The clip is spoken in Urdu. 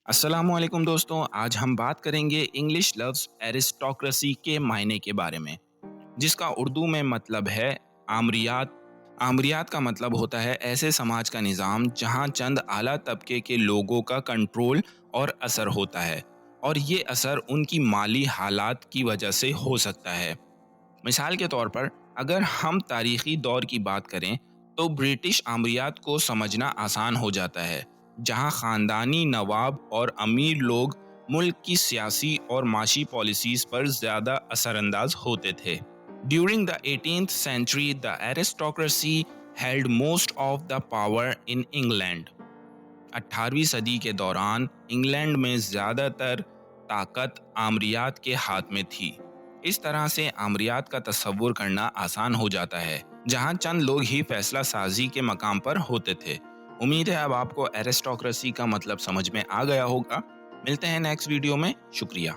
السلام علیکم دوستوں، آج ہم بات کریں گے انگلش لفظ ایرسٹوکریسی کے معنی کے بارے میں، جس کا اردو میں مطلب ہے آمریات۔ آمریات کا مطلب ہوتا ہے ایسے سماج کا نظام جہاں چند اعلیٰ طبقے کے لوگوں کا کنٹرول اور اثر ہوتا ہے، اور یہ اثر ان کی مالی حالات کی وجہ سے ہو سکتا ہے۔ مثال کے طور پر اگر ہم تاریخی دور کی بات کریں تو برٹش آمریات کو سمجھنا آسان ہو جاتا ہے، جہاں خاندانی نواب اور امیر لوگ ملک کی سیاسی اور معاشی پالیسیز پر زیادہ اثر انداز ہوتے تھے۔ During the 18th century, the aristocracy held most of the power in England. 18ویں صدی کے دوران انگلینڈ میں زیادہ تر طاقت آمریات کے ہاتھ میں تھی۔ اس طرح سے آمریات کا تصور کرنا آسان ہو جاتا ہے، جہاں چند لوگ ہی فیصلہ سازی کے مقام پر ہوتے تھے۔ امید ہے اب آپ کو ایرسٹوکریسی کا مطلب سمجھ میں آ گیا ہوگا۔ ملتے ہیں نیکسٹ ویڈیو میں، شکریہ۔